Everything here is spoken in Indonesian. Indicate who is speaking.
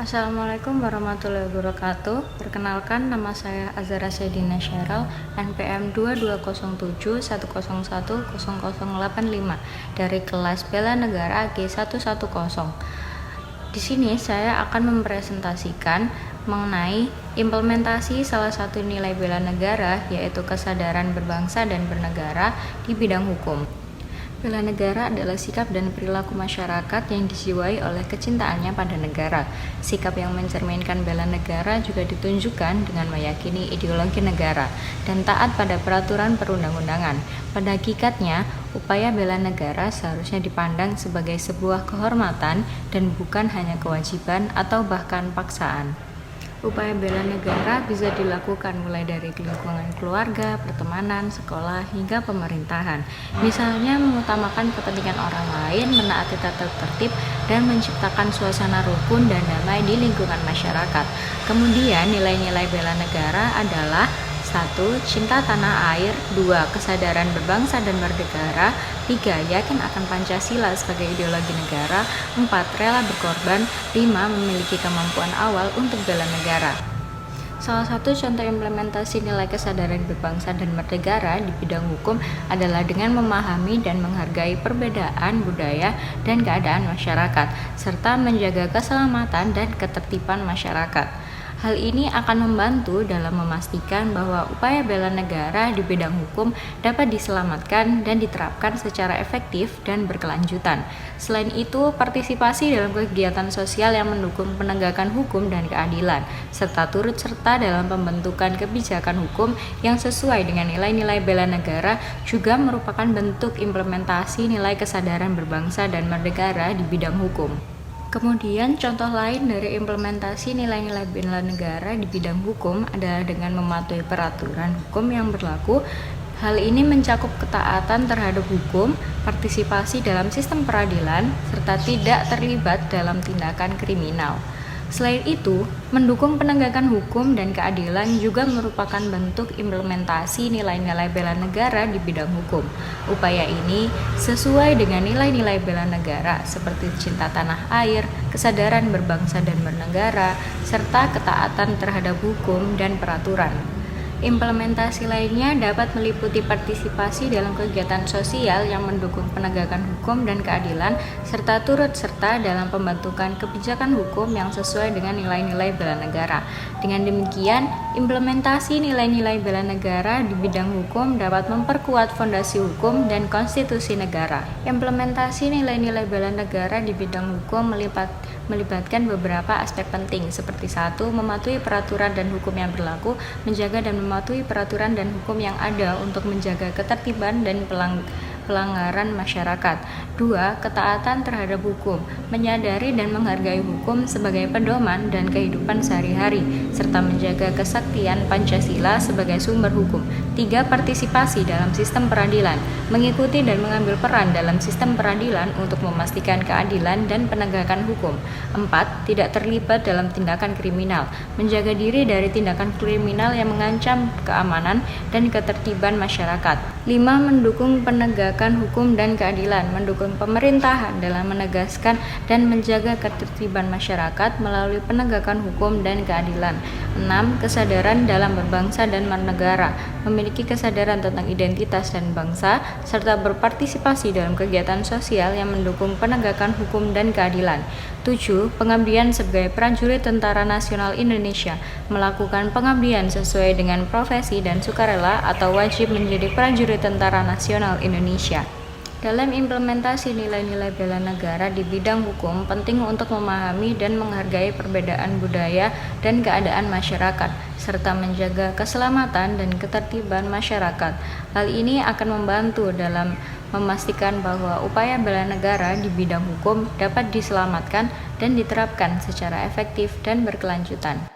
Speaker 1: Assalamualaikum warahmatullahi wabarakatuh. Perkenalkan, nama saya Azhara Saidina Syarel, NPM 2207101085 dari kelas Bela Negara G110. Di sini saya akan mempresentasikan mengenai implementasi salah satu nilai bela negara, yaitu kesadaran berbangsa dan bernegara di bidang hukum. Bela negara adalah sikap dan perilaku masyarakat yang dijiwai oleh kecintaannya pada negara. Sikap yang mencerminkan bela negara juga ditunjukkan dengan meyakini ideologi negara dan taat pada peraturan perundang-undangan. Pada hakikatnya, upaya bela negara seharusnya dipandang sebagai sebuah kehormatan dan bukan hanya kewajiban atau bahkan paksaan. Upaya bela negara bisa dilakukan mulai dari lingkungan keluarga, pertemanan, sekolah, hingga pemerintahan. Misalnya mengutamakan kepentingan orang lain, menaati tata tertib, dan menciptakan suasana rukun dan damai di lingkungan masyarakat. Kemudian nilai-nilai bela negara adalah 1. Cinta tanah air. 2. Kesadaran berbangsa dan bernegara. 3. Yakin akan Pancasila sebagai ideologi negara. 4. Rela berkorban. 5. Memiliki kemampuan awal untuk bela negara. Salah satu contoh implementasi nilai kesadaran berbangsa dan bernegara di bidang hukum adalah dengan memahami dan menghargai perbedaan budaya dan keadaan masyarakat, serta menjaga keselamatan dan ketertiban masyarakat. Hal ini akan membantu dalam memastikan bahwa upaya bela negara di bidang hukum dapat diselamatkan dan diterapkan secara efektif dan berkelanjutan. Selain itu, partisipasi dalam kegiatan sosial yang mendukung penegakan hukum dan keadilan, serta turut serta dalam pembentukan kebijakan hukum yang sesuai dengan nilai-nilai bela negara juga merupakan bentuk implementasi nilai kesadaran berbangsa dan bernegara di bidang hukum. Kemudian contoh lain dari implementasi nilai-nilai bela negara di bidang hukum adalah dengan mematuhi peraturan hukum yang berlaku. Hal ini mencakup ketaatan terhadap hukum, partisipasi dalam sistem peradilan, serta tidak terlibat dalam tindakan kriminal. Selain itu, mendukung penegakan hukum dan keadilan juga merupakan bentuk implementasi nilai-nilai bela negara di bidang hukum. Upaya ini sesuai dengan nilai-nilai bela negara seperti cinta tanah air, kesadaran berbangsa dan bernegara, serta ketaatan terhadap hukum dan peraturan. Implementasi lainnya dapat meliputi partisipasi dalam kegiatan sosial yang mendukung penegakan hukum dan keadilan, serta turut serta dalam pembentukan kebijakan hukum yang sesuai dengan nilai-nilai bela negara. Dengan demikian, implementasi nilai-nilai bela negara di bidang hukum dapat memperkuat fondasi hukum dan konstitusi negara. Implementasi nilai-nilai bela negara di bidang hukum melibatkan beberapa aspek penting seperti 1. Mematuhi peraturan dan hukum yang berlaku, menjaga dan mematuhi peraturan dan hukum yang ada untuk menjaga ketertiban dan pelanggaran masyarakat. 2. Ketaatan terhadap hukum, menyadari dan menghargai hukum sebagai pedoman dan kehidupan sehari-hari, serta menjaga kesaktian Pancasila sebagai sumber hukum. 3. Partisipasi dalam sistem peradilan, mengikuti dan mengambil peran dalam sistem peradilan untuk memastikan keadilan dan penegakan hukum. 4. Tidak terlibat dalam tindakan kriminal, menjaga diri dari tindakan kriminal yang mengancam keamanan dan ketertiban masyarakat. 5. Mendukung penegakan hukum dan keadilan, mendukung pemerintahan dalam menegaskan dan menjaga ketertiban masyarakat melalui penegakan hukum dan keadilan. 6. Kesadaran dalam berbangsa dan bernegara, memiliki kesadaran tentang identitas dan bangsa, serta berpartisipasi dalam kegiatan sosial yang mendukung penegakan hukum dan keadilan. 7. Pengabdian sebagai prajurit Tentara Nasional Indonesia, melakukan pengabdian sesuai dengan profesi dan sukarela atau wajib menjadi prajurit Tentara Nasional Indonesia. Dalam implementasi nilai-nilai bela negara di bidang hukum, penting untuk memahami dan menghargai perbedaan budaya dan keadaan masyarakat, serta menjaga keselamatan dan ketertiban masyarakat. Hal ini akan membantu dalam memastikan bahwa upaya bela negara di bidang hukum dapat diselamatkan dan diterapkan secara efektif dan berkelanjutan.